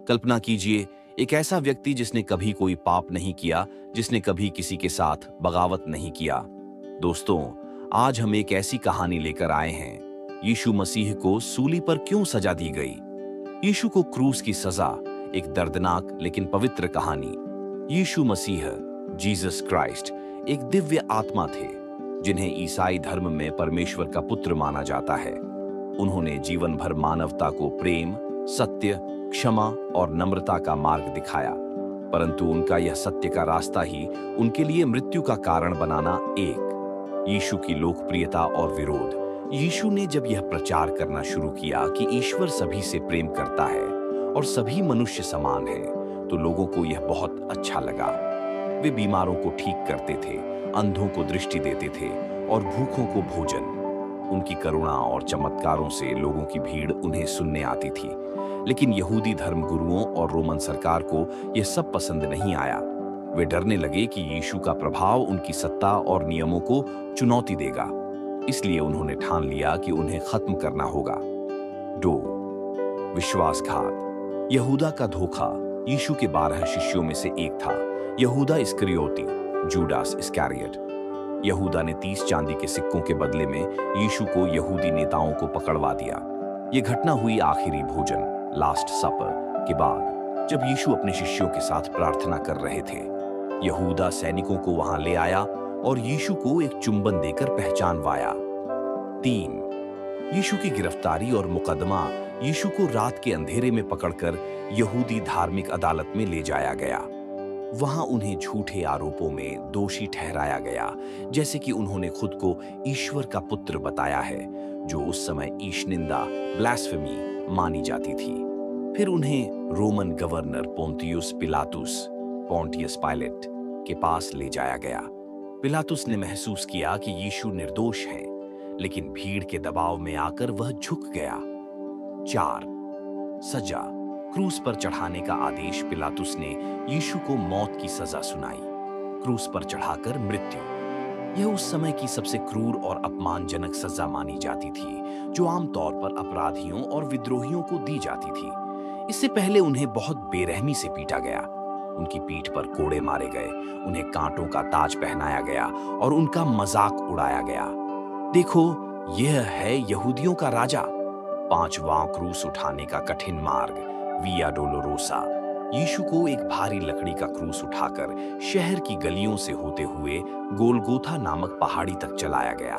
कल्पना कीजिए, एक ऐसा व्यक्ति जिसने कभी कोई पाप नहीं किया, जिसने कभी किसी के साथ बगावत नहीं किया। दोस्तों, आज हम एक ऐसी कहानी लेकर आए हैं। यीशु मसीह को सूली पर क्यों सजा दी गई? यीशु को क्रूस की सजा, एक दर्दनाक लेकिन पवित्र कहानी। यीशु मसीह, जीसस क्राइस्ट, एक दिव्य आत्मा थे जिन्हें ईसाई धर्म में परमेश्वर का पुत्र माना जाता है। उन्होंने जीवन भर मानवता को प्रेम, सत्य, क्षमा और नम्रता का मार्ग दिखाया, परंतु उनका यह सत्य का रास्ता ही उनके लिए मृत्यु का कारण बनाना। एक यीशु की लोकप्रियता और विरोध। यीशु ने जब यह प्रचार करना शुरू किया कि ईश्वर सभी से प्रेम करता है और सभी मनुष्य समान हैं, तो लोगों को यह बहुत अच्छा लगा। वे बीमारों को ठीक करते थे, अंधों को दृष्टि देते थे और भूखों को भोजन। उनकी करुणा और चमत्कारों से लोगों की भीड़ उन्हें सुनने आती थी। लेकिन यहूदी धर्मगुरुओं और रोमन सरकार को यह सब पसंद नहीं आया। वे डरने लगे कि यीशु का प्रभाव उनकी सत्ता और नियमों को चुनौती देगा। इसलिए उन्होंने ठान लिया कि उन्हें खत्म करना होगा। 2. विश्वासघात। यहूदा का धोखा। यीशु के 12 शिष्यों में से एक था, यहूदा इस्करियोती, जूडास इस्करियोट। यहूदा ने 30 चांदी के सिक्कों के बदले में यीशु को यहूदी नेताओं को पकड़वा दिया। यह घटना हुई आखिरी भोजन, लास्ट सपर के बाद, जब यीशु अपने शिष्यों के साथ प्रार्थना कर रहे थे। यहूदा सैनिकों को वहां ले आया और यीशु को एक चुंबन देकर पहचानवाया। 3. यीशु की गिरफ्तारी और मुकदमा। यीशु को रात के अंधेरे में पकड़कर यहूदी धार्मिक अदालत में ले जाया गया। वहां उन्हें झूठे आरोपों में दोषी ठहराया गया, जैसे कि उन्होंने खुद को ईश्वर का पुत्र बताया है, जो उस समय ईशनिंदा, ब्लास्फेमी मानी जाती थी। फिर उन्हें रोमन गवर्नर पोंतियुस पिलातुस, पोंटियस पायलट के पास ले जाया गया। पिलातुस ने महसूस किया कि यीशु निर्दोष है, लेकिन भीड़ के दबाव में आकर वह झुक गया। 4. सजा। क्रूस पर चढ़ाने का आदेश। पिलातुस ने यीशु को मौत की सजा सुनाई, क्रूस पर चढ़ाकर मृत्यु। यह उस समय की सबसे क्रूर और अपमानजनक सजा मानी जाती थी, जो आमतौर पर अपराधियों और विद्रोहियों को दी जाती थी। इससे पहले उन्हें बहुत बेरहमी से पीटा गया। उनकी पीठ पर कोड़े मारे गए, उन्हें कांटों का ताज पहनाया गया और उनका मजाक उड़ाया गया। देखो, यह है यहूदियों का राजा। 5वां क्रूस उठाने का कठिन मार्ग, विया डोलोरोसा। यीशु को एक भारी लकड़ी का क्रूस उठाकर शहर की गलियों से होते हुए गोलगोथा नामक पहाड़ी तक चलाया गया।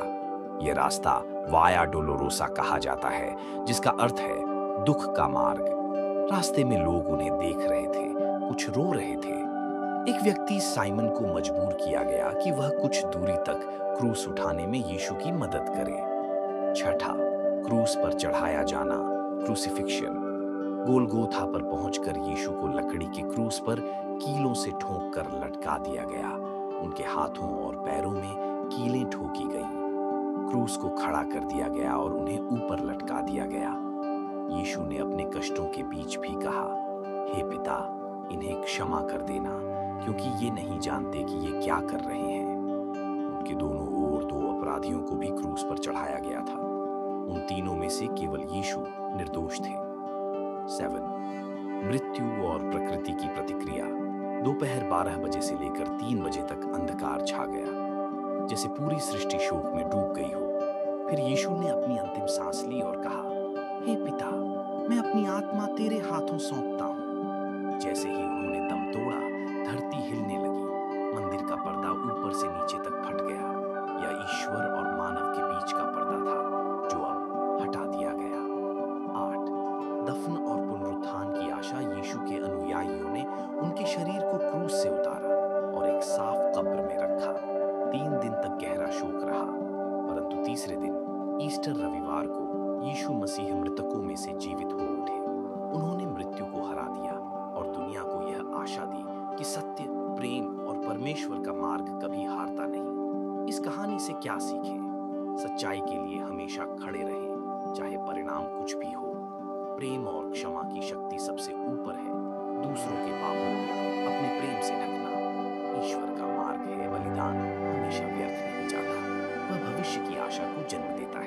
यह रास्ता वाया डोलोरोसा कहा जाता है, जिसका अर्थ है दुख का मार्ग। रास्ते में लोग उन्हें देख रहे थे, कुछ रो रहे थे। एक व्यक्ति साइमन को मजबूर किया गया कि वह कुछ दूरी तक क्रूस उठाने में यीशु की मदद करे। 6. क्रूस पर चढ़ाया जाना, क्रूसिफिक्शन। गोलगोथा पर पहुंचकर यीशु को लकड़ी के क्रूस पर कीलों से ठोंक कर लटका दिया गया। उनके हाथों और पैरों में कीलें ठोकी गईं। क्रूस को खड़ा कर दिया गया और उन्हें ऊपर लटका दिया गया। यीशु ने अपने कष्टों के बीच भी कहा, हे पिता, इन्हें क्षमा कर देना, क्योंकि ये नहीं जानते कि ये क्या कर रहे हैं। उनके दोनों ओर 2 अपराधियों को भी क्रूस पर चढ़ाया गया था। उन तीनों में से केवल यीशु निर्दोष थे। 7. मृत्यु और प्रकृति की प्रतिक्रिया। दोपहर 12 बजे से लेकर 3 बजे तक अंधकार छा गया, जैसे पूरी सृष्टि शोक में डूब गई हो। फिर यीशु ने अपनी अंतिम सांस ली और कहा, हे पिता, मैं अपनी आत्मा तेरे हाथों सौंपता हूं। जैसे ही उन्होंने दम तोड़ा, धरती हिलने लगी। मंदिर का पर्दा ऊपर से नीचे तक फट गया। यह ईश्वर और मानव के बीच का पर्दा था, जो अब हटा दिया गया। 8. दफन और पुनरुत्थान की आशा। यीशु के अनुयायियों ने उनके शरीर को क्रूस से उतारा और एक साफ कब्र में रखा। 3 दिन तक गहरा शोक रहा, परंतु तीसरे दिन, ईस्टर रविवार को, यीशु मसीह मृतकों में से जीवित हो उठे। उन्होंने मृत्यु को हरा दिया और दुनिया को यह आशा दी कि सत्य, प्रेम और परमेश्वर का मार्ग कभी हारता नहीं। इस कहानी से क्या सीखें? सच्चाई के लिए हमेशा खड़े रहें, चाहे परिणाम कुछ भी हो। प्रेम और क्षमा की शक्ति सबसे ऊपर है। दूसरों के पापों को अपने प्रेम से ढकना ईश्वर का मार्ग है। बलिदान हमेशा व्यर्थ नहीं जाता, वह भविष्य की आशा को जन्म देता है।